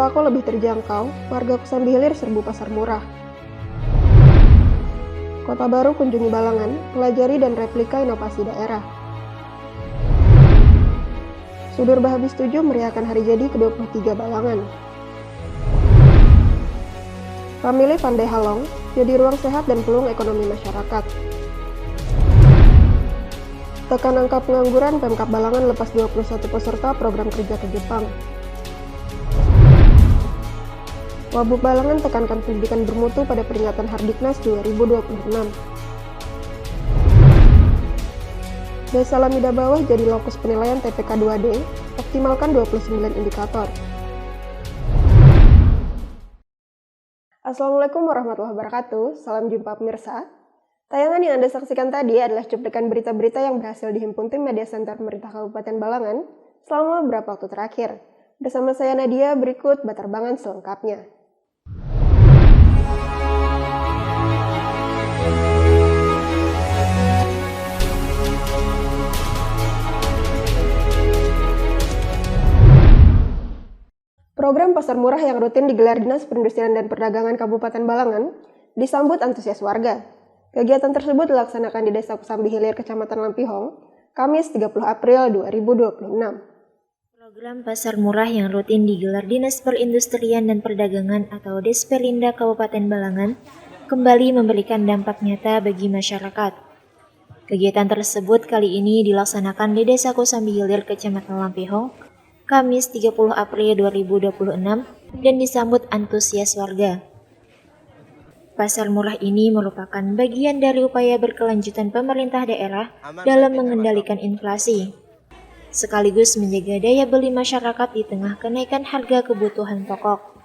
sembako lebih terjangkau, warga Kosambi Hilir serbu pasar murah. Kota Baru kunjungi Balangan, pelajari dan replika inovasi daerah. Sudur Bahabis 7 meriahkan hari jadi ke-23 Balangan. Famili Pandai Halong jadi ruang sehat dan peluang ekonomi masyarakat. Tekan angka pengangguran, Pemkab Balangan lepas 21 peserta program kerja ke Jepang. Wabub Balangan tekankan pendidikan bermutu pada peringatan Hardiknas 2026. Desa Lamida Bawah jadi lokus penilaian TPK 2D, optimalkan 29 indikator. Assalamualaikum warahmatullahi wabarakatuh, salam jumpa pemirsa. Tayangan yang Anda saksikan tadi adalah cuplikan berita-berita yang berhasil dihimpun tim Media Center Pemerintah Kabupaten Balangan selama beberapa waktu terakhir. Bersama saya Nadia, berikut baterbangan selengkapnya. Program pasar murah yang rutin digelar Dinas Perindustrian dan Perdagangan Kabupaten Balangan disambut antusias warga. Kegiatan tersebut dilaksanakan di Desa Kosambi Hilir, Kecamatan Lampihong, Kamis 30 April 2026. Program pasar murah yang rutin digelar Dinas Perindustrian dan Perdagangan atau Desperinda Kabupaten Balangan kembali memberikan dampak nyata bagi masyarakat. Kegiatan tersebut kali ini dilaksanakan di Desa Kosambi Hilir, Kecamatan Lampihong, Kamis 30 April 2026 dan disambut antusias warga. Pasar murah ini merupakan bagian dari upaya berkelanjutan pemerintah daerah dalam mengendalikan inflasi, sekaligus menjaga daya beli masyarakat di tengah kenaikan harga kebutuhan pokok.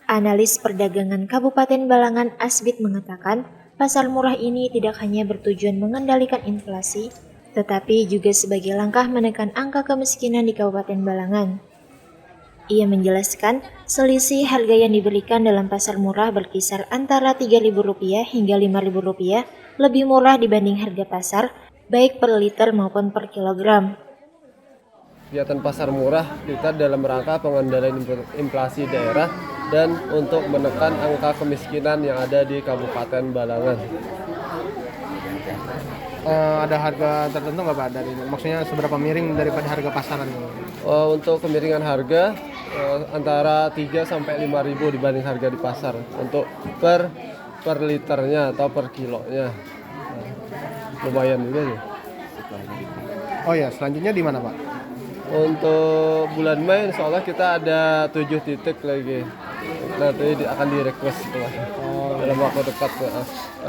Analis perdagangan Kabupaten Balangan Asbit mengatakan, pasar murah ini tidak hanya bertujuan mengendalikan inflasi, tetapi juga sebagai langkah menekan angka kemiskinan di Kabupaten Balangan. Ia menjelaskan, selisih harga yang diberikan dalam pasar murah berkisar antara Rp3.000 hingga Rp5.000 lebih murah dibanding harga pasar, baik per liter maupun per kilogram. Kegiatan pasar murah kita dalam rangka pengendalian inflasi daerah dan untuk menekan angka kemiskinan yang ada di Kabupaten Balangan. Ada harga tertentu nggak Pak dari ini? Maksudnya seberapa miring daripada harga pasaran? Untuk kemiringan harga antara 3 sampai 5.000 dibanding harga di pasar untuk per liternya atau per kilonya. Lumayan juga ya. Oh ya, selanjutnya di mana Pak? Untuk bulan Mei insya Allah kita ada 7 titik lagi. Nanti akan direkrut dalam waktu dekat.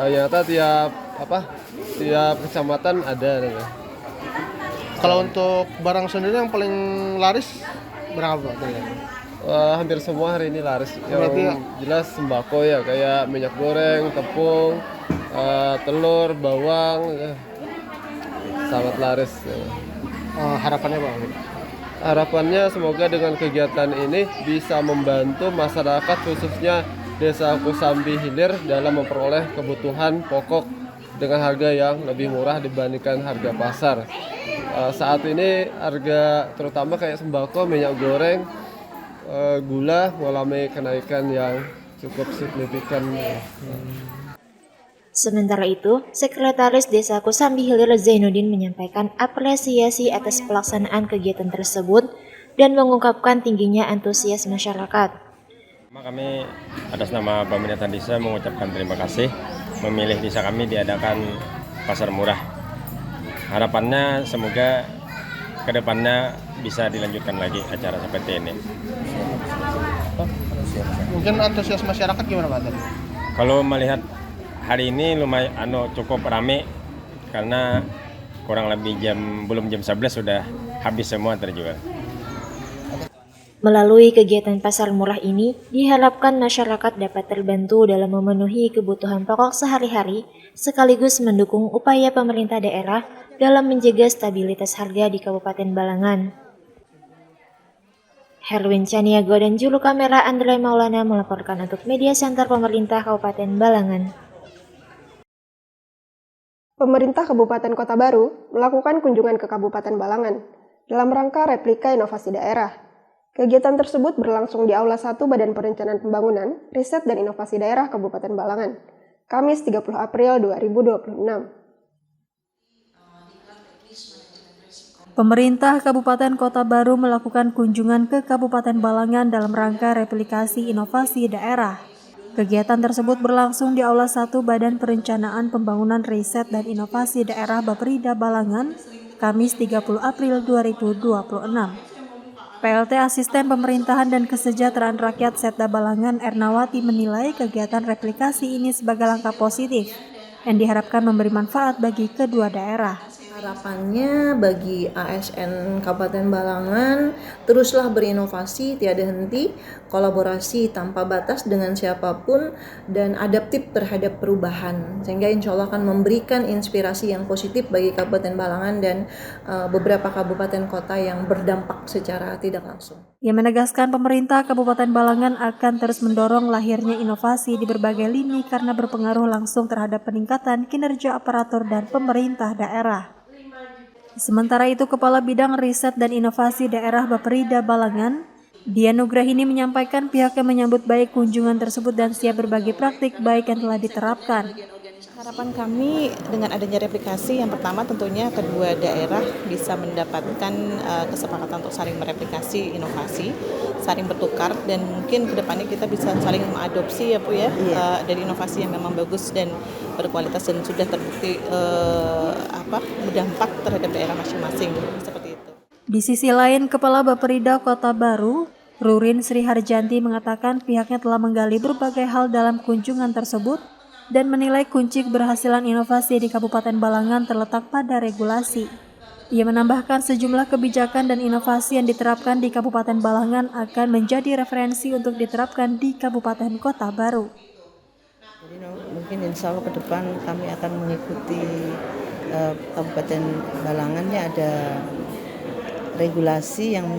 Ya, tiap kecamatan ada. Kalau untuk barang sendiri yang paling laris berapa Pak? Hampir semua hari ini laris. Yang jelas sembako ya, kayak minyak goreng, tepung, telur, bawang, sangat laris. Harapannya Pak? Harapannya semoga dengan kegiatan ini bisa membantu masyarakat khususnya Desa Kosambi Hilir dalam memperoleh kebutuhan pokok dengan harga yang lebih murah dibandingkan harga pasar. Saat ini harga terutama kayak sembako, minyak goreng, gula mengalami kenaikan yang cukup signifikan. Sementara itu, Sekretaris Desa Kosambi Hilir Zainuddin menyampaikan apresiasi atas pelaksanaan kegiatan tersebut dan mengungkapkan tingginya antusias masyarakat. Kami atas nama pemerintah desa mengucapkan terima kasih memilih desa kami diadakan pasar murah. Harapannya semoga kedepannya bisa dilanjutkan lagi acara seperti ini. Mungkin antusias masyarakat gimana Pak tadi? Kalau melihat hari ini lumayan cukup ramai karena kurang lebih belum jam 11 sudah habis semua terjual. Melalui kegiatan pasar murah ini, diharapkan masyarakat dapat terbantu dalam memenuhi kebutuhan pokok sehari-hari, sekaligus mendukung upaya pemerintah daerah dalam menjaga stabilitas harga di Kabupaten Balangan. Herwin Caniago dan juru kamera Andre Maulana melaporkan untuk Media Center Pemerintah Kabupaten Balangan. Pemerintah Kabupaten Kota Baru melakukan kunjungan ke Kabupaten Balangan dalam rangka replika inovasi daerah. Kegiatan tersebut berlangsung di Aula 1 Badan Perencanaan Pembangunan, Riset dan Inovasi Daerah Kabupaten Balangan, Kamis 30 April 2026. Pemerintah Kabupaten Kota Baru melakukan kunjungan ke Kabupaten Balangan dalam rangka replikasi inovasi daerah. Kegiatan tersebut berlangsung di Aula 1 Badan Perencanaan Pembangunan Riset dan Inovasi Daerah Baperida Balangan, Kamis 30 April 2026. PLT Asisten Pemerintahan dan Kesejahteraan Rakyat Setda Balangan Ernawati menilai kegiatan replikasi ini sebagai langkah positif yang diharapkan memberi manfaat bagi kedua daerah. Harapannya bagi ASN Kabupaten Balangan teruslah berinovasi tiada henti, kolaborasi tanpa batas dengan siapapun, dan adaptif terhadap perubahan, sehingga insya Allah akan memberikan inspirasi yang positif bagi Kabupaten Balangan dan beberapa kabupaten kota yang berdampak secara tidak langsung. Ia menegaskan pemerintah Kabupaten Balangan akan terus mendorong lahirnya inovasi di berbagai lini karena berpengaruh langsung terhadap peningkatan kinerja aparatur dan pemerintah daerah. Sementara itu, Kepala Bidang Riset dan Inovasi Daerah Baperida Balangan, Dian Nugrahini menyampaikan pihaknya menyambut baik kunjungan tersebut dan siap berbagi praktik baik yang telah diterapkan. Harapan kami dengan adanya replikasi, yang pertama tentunya kedua daerah bisa mendapatkan kesepakatan untuk saling mereplikasi inovasi, saling bertukar, dan mungkin kedepannya kita bisa saling mengadopsi ya Bu ya, dari inovasi yang memang bagus dan berkualitas dan sudah terbukti berdampak terhadap daerah masing-masing seperti itu. Di sisi lain, Kepala Baperida Kota Baru, Rurin Sri Harjanti mengatakan pihaknya telah menggali berbagai hal dalam kunjungan tersebut dan menilai kunci keberhasilan inovasi di Kabupaten Balangan terletak pada regulasi. Ia menambahkan sejumlah kebijakan dan inovasi yang diterapkan di Kabupaten Balangan akan menjadi referensi untuk diterapkan di Kabupaten Kota Baru. Jadi mungkin insya Allah ke depan kami akan mengikuti Kabupaten Balangannya ada regulasi yang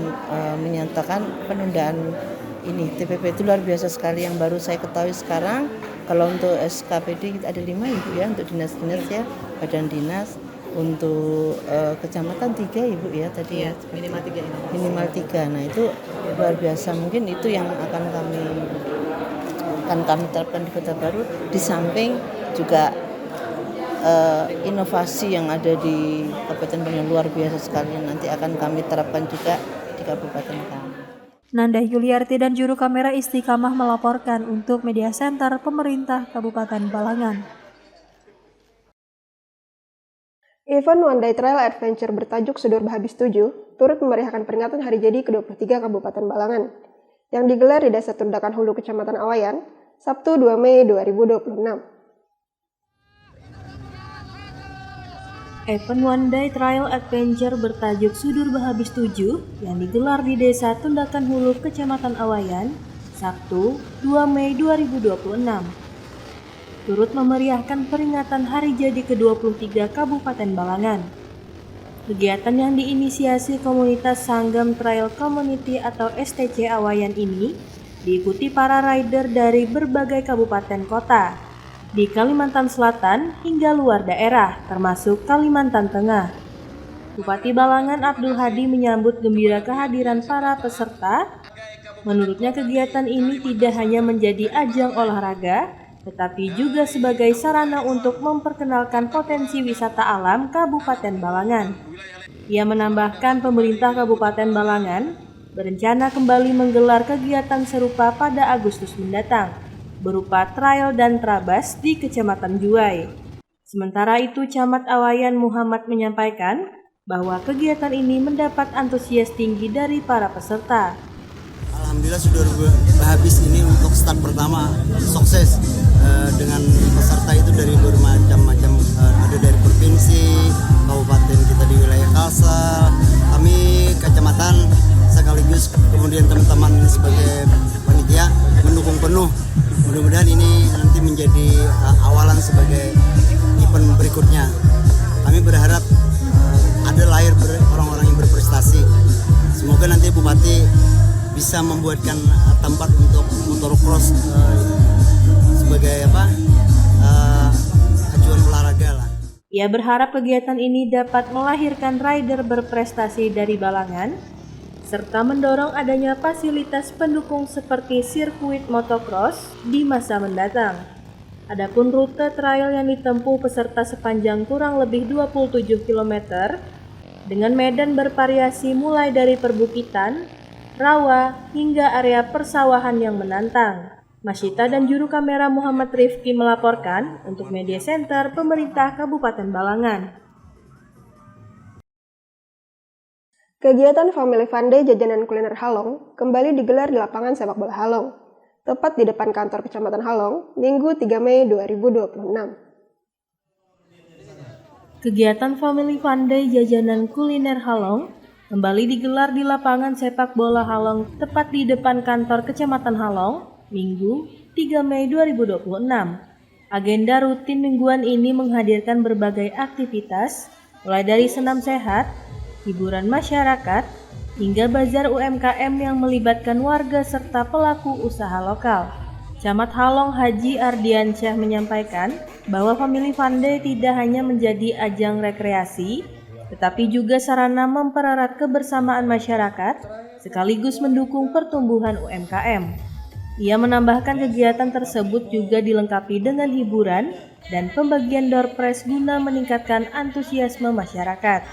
menyatakan penundaan ini. TPP itu luar biasa sekali yang baru saya ketahui sekarang. Kalau untuk SKPD ada 5 Ibu ya, untuk dinas-dinas ya, badan dinas. Untuk kecamatan 3 Ibu ya tadi ya, minimal 3 ini. Minimal 3. Nah itu luar biasa, mungkin itu yang akan kami terapkan di Kota Baru, di samping juga inovasi yang ada di Kabupaten Balangan luar biasa sekali, nanti akan kami terapkan juga di Kabupaten kami. Nanda Yuliarti dan juru kamera Istiqamah melaporkan untuk Media Center Pemerintah Kabupaten Balangan. Event One Day Trail Adventure bertajuk Sudur Bahabis 7 turut memeriahkan peringatan Hari Jadi ke-23 Kabupaten Balangan yang digelar di Desa Tundakan Hulu, Kecamatan Awayan, Sabtu 2 Mei 2026. Event One Day Trail Adventure bertajuk Sudur Bahabis 7 yang digelar di Desa Tundakan Hulu, Kecamatan Awayan, Sabtu 2 Mei 2026. Turut memeriahkan peringatan Hari Jadi ke-23 Kabupaten Balangan. Kegiatan yang diinisiasi komunitas Sanggam Trail Community atau STC Awayan ini diikuti para rider dari berbagai kabupaten kota di Kalimantan Selatan hingga luar daerah, termasuk Kalimantan Tengah. Bupati Balangan Abdul Hadi menyambut gembira kehadiran para peserta. Menurutnya kegiatan ini tidak hanya menjadi ajang olahraga, tetapi juga sebagai sarana untuk memperkenalkan potensi wisata alam Kabupaten Balangan. Ia menambahkan pemerintah Kabupaten Balangan berencana kembali menggelar kegiatan serupa pada Agustus mendatang, berupa trail dan trabas di Kecamatan Juwai. Sementara itu, Camat Awayan Muhammad menyampaikan bahwa kegiatan ini mendapat antusias tinggi dari para peserta. Alhamdulillah sudah habis ini untuk start pertama sukses dengan peserta itu dari bermacam-macam, ada dari provinsi, kabupaten kita di wilayah Kalsel, kami kecamatan sekaligus kemudian teman-teman sebagai panitia mendukung penuh. Mudah-mudahan ini nanti menjadi awalan sebagai event berikutnya. Kami berharap ada lahir orang-orang yang berprestasi. Semoga nanti Bupati bisa membuatkan tempat untuk motocross sebagai ajuan olahraga lah. Ia berharap kegiatan ini dapat melahirkan rider berprestasi dari Balangan, serta mendorong adanya fasilitas pendukung seperti sirkuit motocross di masa mendatang. Adapun rute trail yang ditempuh peserta sepanjang kurang lebih 27 km dengan medan bervariasi mulai dari perbukitan, rawa, hingga area persawahan yang menantang. Masyita dan juru kamera Muhammad Rifki melaporkan untuk Media Center Pemerintah Kabupaten Balangan. Kegiatan Family Fun Day Jajanan Kuliner Halong kembali digelar di lapangan sepak bola Halong, tepat di depan kantor Kecamatan Halong, Minggu 3 Mei 2026. Kegiatan Family Fun Day Jajanan Kuliner Halong kembali digelar di lapangan sepak bola Halong, tepat di depan kantor Kecamatan Halong, Minggu 3 Mei 2026. Agenda rutin mingguan ini menghadirkan berbagai aktivitas, mulai dari senam sehat, hiburan masyarakat, hingga bazar UMKM yang melibatkan warga serta pelaku usaha lokal. Camat Halong Haji Ardiansyah menyampaikan bahwa Family Fun Day tidak hanya menjadi ajang rekreasi, tetapi juga sarana mempererat kebersamaan masyarakat sekaligus mendukung pertumbuhan UMKM. Ia menambahkan kegiatan tersebut juga dilengkapi dengan hiburan dan pembagian door prize guna meningkatkan antusiasme masyarakat.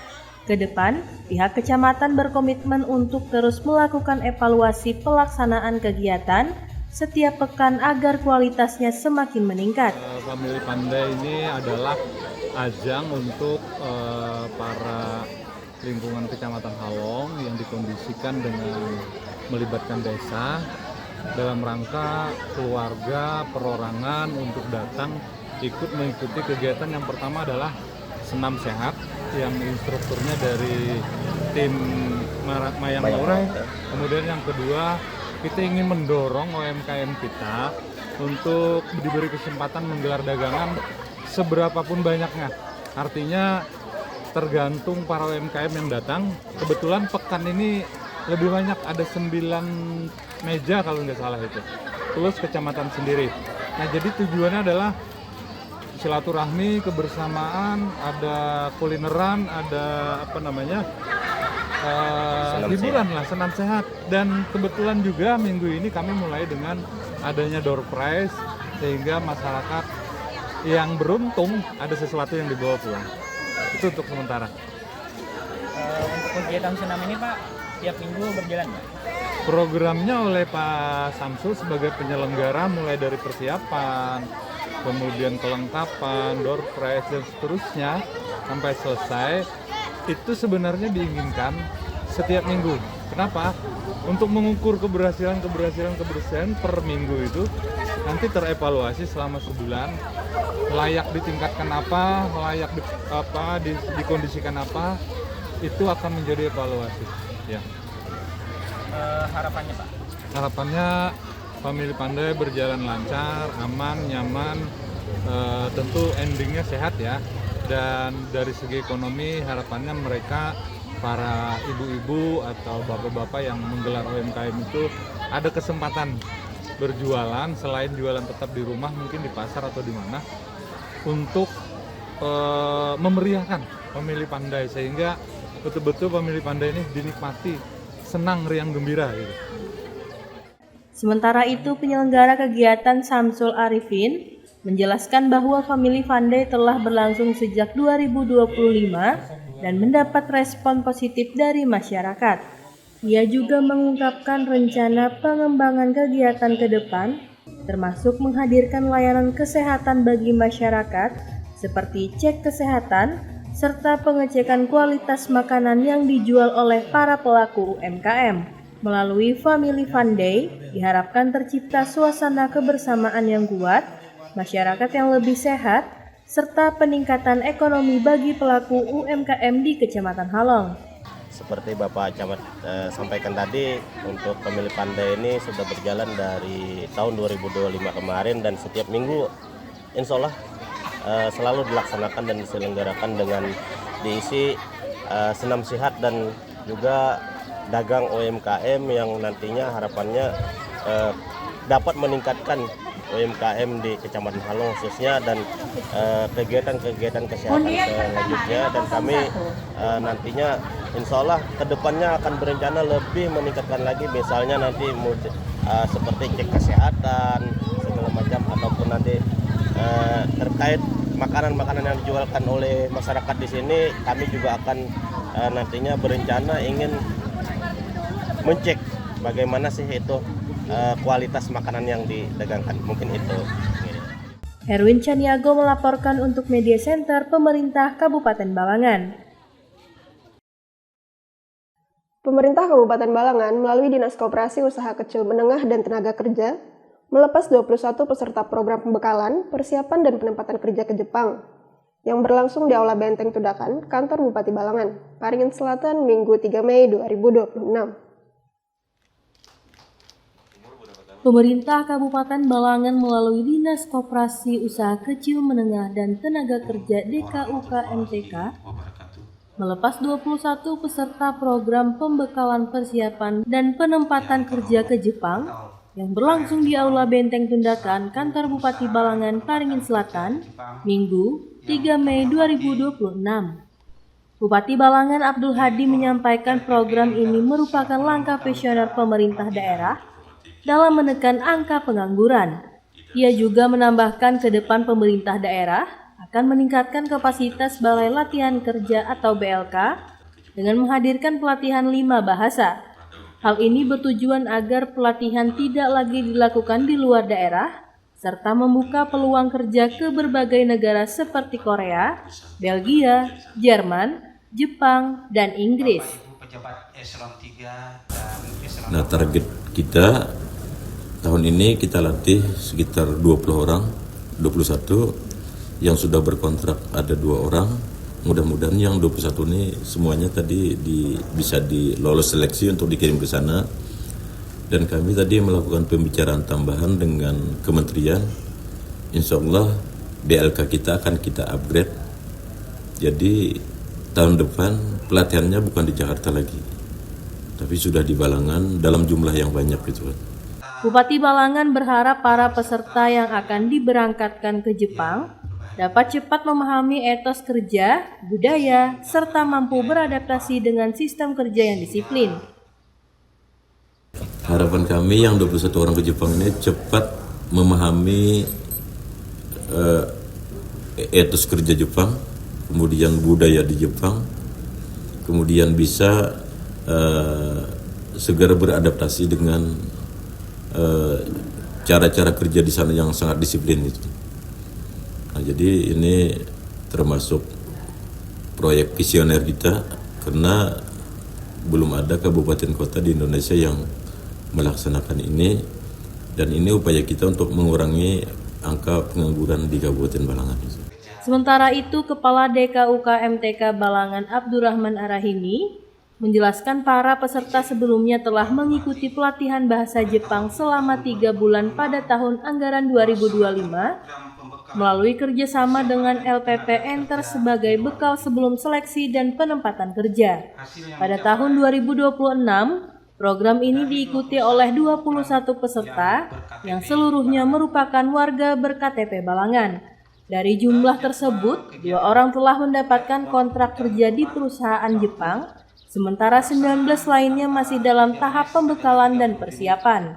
Ke depan, pihak kecamatan berkomitmen untuk terus melakukan evaluasi pelaksanaan kegiatan setiap pekan agar kualitasnya semakin meningkat. Family Fun Day ini adalah ajang untuk para lingkungan Kecamatan Halong yang dikondisikan dengan melibatkan desa dalam rangka keluarga, perorangan untuk datang ikut mengikuti kegiatan. Yang pertama adalah senam sehat yang instrukturnya dari tim Mayang Murah. Kemudian yang kedua, kita ingin mendorong UMKM kita untuk diberi kesempatan menggelar dagangan seberapapun banyaknya. Artinya tergantung para UMKM yang datang. Kebetulan pekan ini lebih banyak, ada 9 meja kalau nggak salah itu. Plus kecamatan sendiri. Nah, jadi tujuannya adalah silaturahmi, kebersamaan, ada kulineran, ada hiburan lah, senam sehat. Dan kebetulan juga minggu ini kami mulai dengan adanya door prize, sehingga masyarakat yang beruntung ada sesuatu yang dibawa pulang. Itu untuk sementara. Untuk kegiatan senam ini Pak, tiap minggu berjalan Pak? Programnya oleh Pak Samsul sebagai penyelenggara, mulai dari persiapan, kemudian kelengkapan, door prize dan seterusnya sampai selesai, itu sebenarnya diinginkan setiap minggu. Kenapa? Untuk mengukur keberhasilan per minggu itu nanti terevaluasi selama sebulan, layak ditingkatkan apa, layak dikondisikan apa, itu akan menjadi evaluasi. Ya. Harapannya Pak? Harapannya Family Fun Day berjalan lancar, aman, nyaman, tentu endingnya sehat ya. Dan dari segi ekonomi harapannya mereka, para ibu-ibu atau bapak-bapak yang menggelar UMKM itu ada kesempatan berjualan selain jualan tetap di rumah, mungkin di pasar atau di mana, untuk memeriahkan Family Fun Day sehingga betul-betul Family Fun Day ini dinikmati, senang, riang, gembira gitu. Sementara itu, penyelenggara kegiatan Samsul Arifin menjelaskan bahwa Family Fun Day telah berlangsung sejak 2025 dan mendapat respon positif dari masyarakat. Ia juga mengungkapkan rencana pengembangan kegiatan ke depan, termasuk menghadirkan layanan kesehatan bagi masyarakat seperti cek kesehatan, serta pengecekan kualitas makanan yang dijual oleh para pelaku UMKM. Melalui Family Fun Day, diharapkan tercipta suasana kebersamaan yang kuat, masyarakat yang lebih sehat, serta peningkatan ekonomi bagi pelaku UMKM di Kecamatan Halong. Seperti Bapak Camat sampaikan tadi, untuk Family Fun Day ini sudah berjalan dari tahun 2025 kemarin, dan setiap minggu insya Allah selalu dilaksanakan dan diselenggarakan dengan diisi senam sehat dan juga dagang UMKM yang nantinya harapannya dapat meningkatkan UMKM di Kecamatan Halong khususnya dan kegiatan-kegiatan kesehatan selanjutnya, dan kami nantinya insya Allah kedepannya akan berencana lebih meningkatkan lagi, misalnya nanti seperti cek kesehatan segala macam, ataupun nanti terkait makanan-makanan yang dijualkan oleh masyarakat di sini, kami juga akan nantinya berencana ingin mencek bagaimana sih itu kualitas makanan yang didagangkan. Mungkin itu. Herwin Caniago melaporkan untuk Media Center Pemerintah Kabupaten Balangan. Pemerintah Kabupaten Balangan melalui Dinas Koperasi Usaha Kecil Menengah dan Tenaga Kerja melepas 21 peserta program pembekalan, persiapan dan penempatan kerja ke Jepang yang berlangsung di Aula Benteng Tudakan, Kantor Bupati Balangan, Paringin Selatan, Minggu 3 Mei 2026. Pemerintah Kabupaten Balangan melalui Dinas Koperasi Usaha Kecil Menengah dan Tenaga Kerja DKUK MTK melepas 21 peserta program pembekalan persiapan dan penempatan kerja ke Jepang yang berlangsung di Aula Benteng Tundakan, Kantor Bupati Balangan, Paringin Selatan, Minggu 3 Mei 2026. Bupati Balangan Abdul Hadi menyampaikan program ini merupakan langkah visioner pemerintah daerah dalam menekan angka pengangguran. Ia juga menambahkan ke depan pemerintah daerah akan meningkatkan kapasitas Balai Latihan Kerja atau BLK dengan menghadirkan pelatihan 5 bahasa. Hal ini bertujuan agar pelatihan tidak lagi dilakukan di luar daerah, serta membuka peluang kerja ke berbagai negara seperti Korea, Belgia, Jerman, Jepang, dan Inggris. Nah, target kita tahun ini kita latih sekitar 20 orang, 21 yang sudah berkontrak ada 2 orang. Mudah-mudahan yang 21 ini semuanya tadi bisa lolos seleksi untuk dikirim ke sana. Dan kami tadi melakukan pembicaraan tambahan dengan kementerian. Insya Allah BLK kita akan kita upgrade. Jadi tahun depan pelatihannya bukan di Jakarta lagi, tapi sudah di Balangan dalam jumlah yang banyak gitu kan. Bupati Balangan berharap para peserta yang akan diberangkatkan ke Jepang dapat cepat memahami etos kerja, budaya, serta mampu beradaptasi dengan sistem kerja yang disiplin. Harapan kami yang 21 orang ke Jepang ini cepat memahami etos kerja Jepang, kemudian budaya di Jepang, kemudian bisa segera beradaptasi dengan cara-cara kerja di sana yang sangat disiplin itu. Nah, jadi ini termasuk proyek visioner kita karena belum ada kabupaten kota di Indonesia yang melaksanakan ini, dan ini upaya kita untuk mengurangi angka pengangguran di Kabupaten Balangan. Sementara itu, Kepala DKUK MTK Balangan Abdurrahman Arahimi menjelaskan para peserta sebelumnya telah mengikuti pelatihan bahasa Jepang selama 3 bulan pada tahun anggaran 2025 melalui kerjasama dengan LPP Enter sebagai bekal sebelum seleksi dan penempatan kerja. Pada tahun 2026, program ini diikuti oleh 21 peserta yang seluruhnya merupakan warga ber-KTP Balangan. Dari jumlah tersebut, 2 orang telah mendapatkan kontrak kerja di perusahaan Jepang, sementara 19 lainnya masih dalam tahap pembekalan dan persiapan.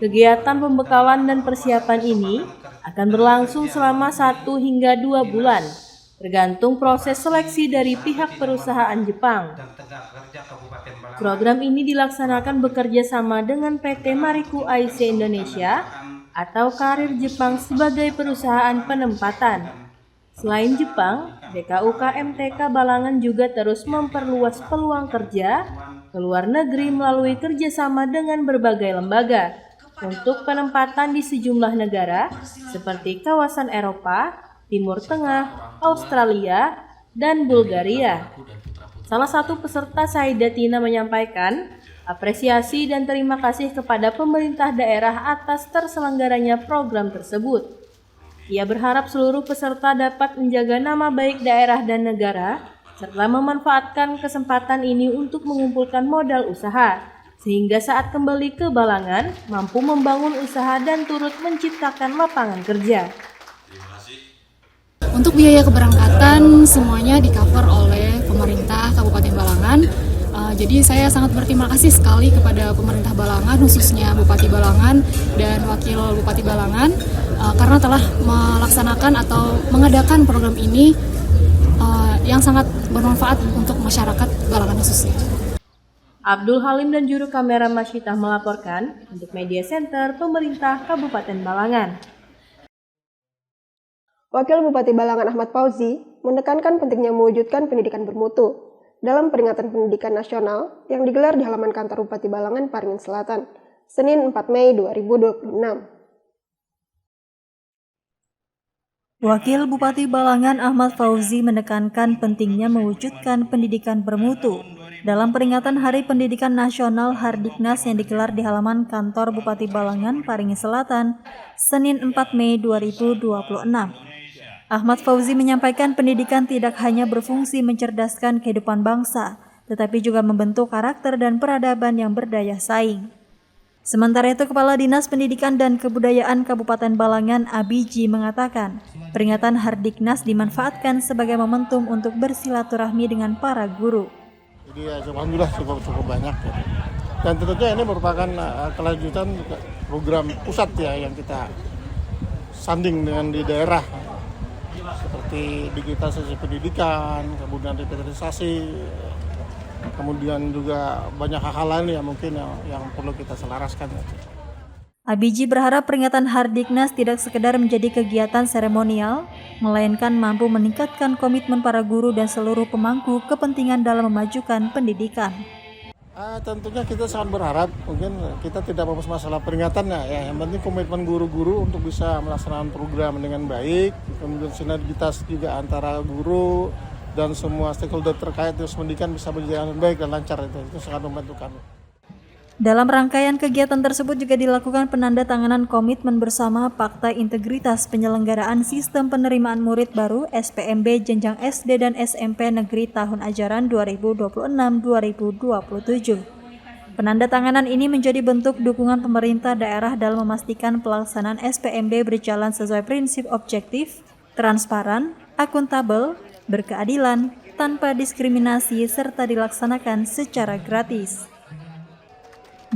Kegiatan pembekalan dan persiapan ini akan berlangsung selama 1 hingga 2 bulan, tergantung proses seleksi dari pihak perusahaan Jepang. Program ini dilaksanakan bekerja sama dengan PT Mariku IC Indonesia atau Karir Jepang sebagai perusahaan penempatan. Selain Jepang, DKUK MTK Balangan juga terus memperluas peluang kerja ke luar negeri melalui kerjasama dengan berbagai lembaga untuk penempatan di sejumlah negara seperti kawasan Eropa, Timur Tengah, Australia, dan Bulgaria. Salah satu peserta Saida Tina menyampaikan apresiasi dan terima kasih kepada pemerintah daerah atas terselenggaranya program tersebut. Ia berharap seluruh peserta dapat menjaga nama baik daerah dan negara, serta memanfaatkan kesempatan ini untuk mengumpulkan modal usaha. sehingga saat kembali ke Balangan mampu membangun usaha dan turut menciptakan lapangan kerja. Untuk biaya keberangkatan semuanya di-cover oleh pemerintah Kabupaten Balangan. Jadi saya sangat berterima kasih sekali kepada pemerintah Balangan, khususnya Bupati Balangan dan Wakil Bupati Balangan, karena telah melaksanakan atau mengadakan program ini yang sangat bermanfaat untuk masyarakat Balangan khususnya. Abdul Halim dan juru kamera Masyitah melaporkan untuk Media Center Pemerintah Kabupaten Balangan. Wakil Bupati Balangan Ahmad Fauzi menekankan pentingnya mewujudkan pendidikan bermutu dalam peringatan pendidikan nasional yang digelar di halaman kantor Bupati Balangan Paringin Selatan, Senin 4 Mei 2026. Wakil Bupati Balangan Ahmad Fauzi menekankan pentingnya mewujudkan pendidikan bermutu dalam peringatan Hari Pendidikan Nasional Hardiknas yang digelar di halaman kantor Bupati Balangan Paringin Selatan, Senin 4 Mei 2026. Ahmad Fauzi menyampaikan pendidikan tidak hanya berfungsi mencerdaskan kehidupan bangsa, tetapi juga membentuk karakter dan peradaban yang berdaya saing. Sementara itu, Kepala Dinas Pendidikan dan Kebudayaan Kabupaten Balangan Abiji mengatakan, peringatan Hardiknas dimanfaatkan sebagai momentum untuk bersilaturahmi dengan para guru. Jadi ya, alhamdulillah cukup banyak. Ya. Dan tentunya ini merupakan kelanjutan program pusat ya yang kita sanding dengan di daerah. Seperti digitalisasi pendidikan, kemudian revitalisasi, kemudian juga banyak hal-hal lain ya mungkin yang perlu kita selaraskan. Abiji berharap peringatan Hardiknas tidak sekedar menjadi kegiatan seremonial, melainkan mampu meningkatkan komitmen para guru dan seluruh pemangku kepentingan dalam memajukan pendidikan. Tentunya kita sangat berharap, mungkin kita tidak membahas masalah peringatannya ya, yang penting komitmen guru-guru untuk bisa melaksanakan program dengan baik, kemudian sinergitas juga antara guru dan semua stakeholder terkait terus pendidikan bisa berjalan baik dan lancar, itu sangat membantu kami. Dalam rangkaian kegiatan tersebut juga dilakukan penandatanganan komitmen bersama Fakta Integritas Penyelenggaraan Sistem Penerimaan Murid Baru SPMB Jenjang SD dan SMP Negeri tahun ajaran 2026-2027. Penandatanganan ini menjadi bentuk dukungan pemerintah daerah dalam memastikan pelaksanaan SPMB berjalan sesuai prinsip objektif, transparan, akuntabel, berkeadilan, tanpa diskriminasi, serta dilaksanakan secara gratis.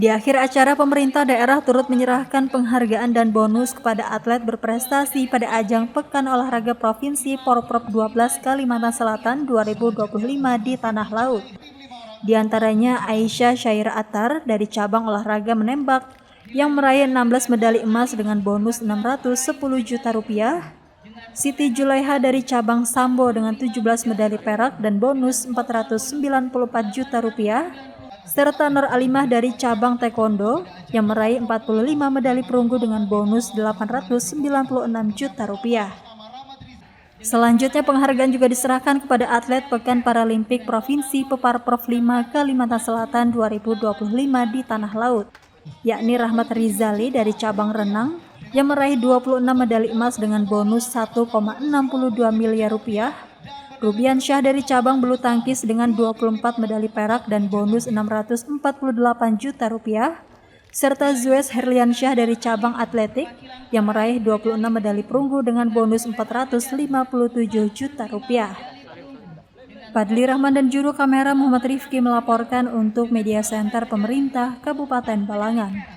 Di akhir acara, pemerintah daerah turut menyerahkan penghargaan dan bonus kepada atlet berprestasi pada ajang Pekan Olahraga Provinsi Porprov 12 Kalimantan Selatan 2025 di Tanah Laut. Di antaranya Aisyah Syaira Attar dari cabang olahraga menembak yang meraih 16 medali emas dengan bonus 610 juta rupiah, Siti Julaiha dari cabang sambo dengan 17 medali perak dan bonus 494 juta rupiah, serta Nur Alimah dari cabang taekwondo yang meraih 45 medali perunggu dengan bonus 896 juta rupiah. Selanjutnya penghargaan juga diserahkan kepada atlet Pekan Paralimpik Provinsi Peparprov 5 Kalimantan Selatan 2025 di Tanah Laut, yakni Rahmat Rizali dari cabang renang yang meraih 26 medali emas dengan bonus 1,62 miliar rupiah, Rubian Syah dari cabang bulu tangkis dengan 24 medali perak dan bonus 648 juta rupiah, serta Zues Herliansyah dari cabang atletik yang meraih 26 medali perunggu dengan bonus 457 juta rupiah. Fadli Rahman dan juru kamera Muhammad Rifki melaporkan untuk Media Center Pemerintah Kabupaten Balangan.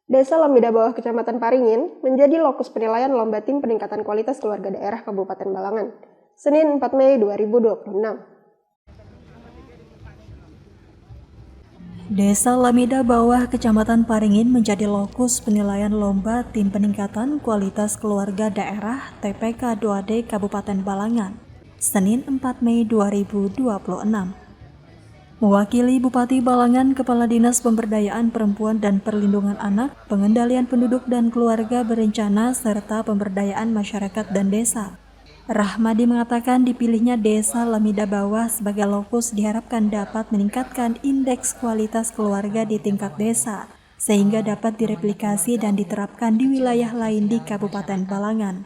Desa Lamida Bawah Kecamatan Paringin menjadi lokus penilaian lomba tim peningkatan kualitas keluarga daerah Kabupaten Balangan, Senin 4 Mei 2026. Desa Lamida Bawah Kecamatan Paringin menjadi lokus penilaian lomba tim peningkatan kualitas keluarga daerah TPK 2D Kabupaten Balangan, Senin 4 Mei 2026. Mewakili Bupati Balangan, Kepala Dinas Pemberdayaan Perempuan dan Perlindungan Anak, Pengendalian Penduduk dan Keluarga Berencana, serta Pemberdayaan Masyarakat dan Desa, Rahmadi mengatakan dipilihnya Desa Lamida Bawah sebagai lokus diharapkan dapat meningkatkan indeks kualitas keluarga di tingkat desa, sehingga dapat direplikasi dan diterapkan di wilayah lain di Kabupaten Balangan.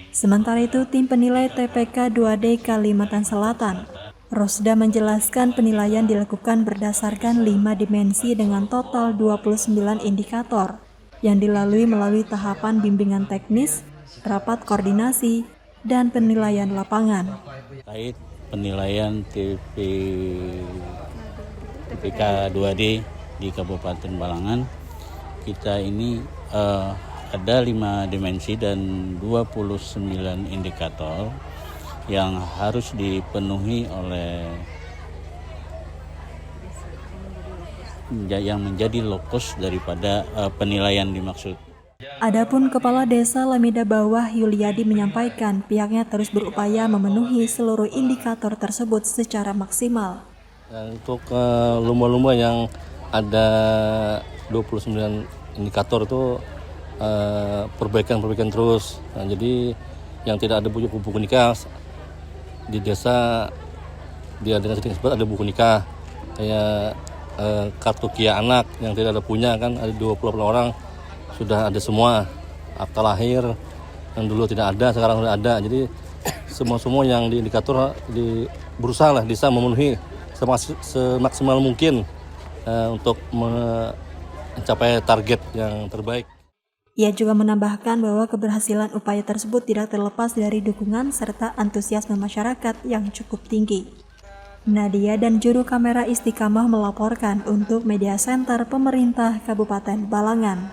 Sementara itu, tim penilai TPK 2D Kalimantan Selatan Rosda menjelaskan penilaian dilakukan berdasarkan 5 dimensi dengan total 29 indikator yang dilalui melalui tahapan bimbingan teknis, rapat koordinasi, dan penilaian lapangan. Terkait penilaian TPK 2D di Kabupaten Balangan, kita ini ada 5 dimensi dan 29 indikator yang harus dipenuhi oleh yang menjadi lokus daripada penilaian dimaksud. Adapun Kepala Desa Lamida Bawah Yuliadi menyampaikan pihaknya terus berupaya memenuhi seluruh indikator tersebut secara maksimal. Untuk lumba-lumba yang ada 29 indikator itu perbaikan terus. Nah, jadi yang tidak ada buku nikah di desa tersebut ada buku nikah, kayak kartu kia anak yang tidak ada punya kan ada 28 orang sudah ada semua, akta lahir yang dulu tidak ada sekarang sudah ada. Jadi semua yang di indikator berusaha lah bisa memenuhi semaksimal mungkin untuk mencapai target yang terbaik. Ia juga menambahkan bahwa keberhasilan upaya tersebut tidak terlepas dari dukungan serta antusiasme masyarakat yang cukup tinggi. Nadia dan juru kamera Istiqamah melaporkan untuk Media Center Pemerintah Kabupaten Balangan.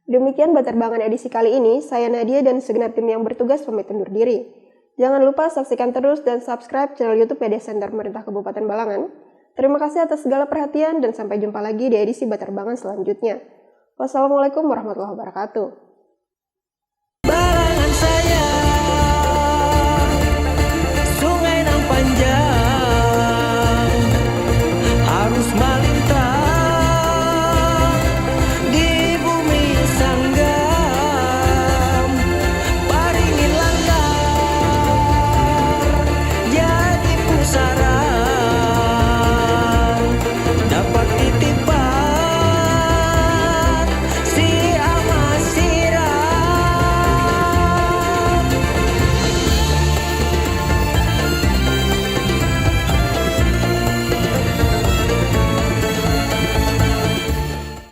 Demikian Baterbangan edisi kali ini, saya Nadia dan segenap tim yang bertugas pamit undur diri. Jangan lupa saksikan terus dan subscribe channel YouTube Media Center Pemerintah Kabupaten Balangan. Terima kasih atas segala perhatian dan sampai jumpa lagi di edisi Baterbangan selanjutnya. Wassalamualaikum warahmatullahi wabarakatuh.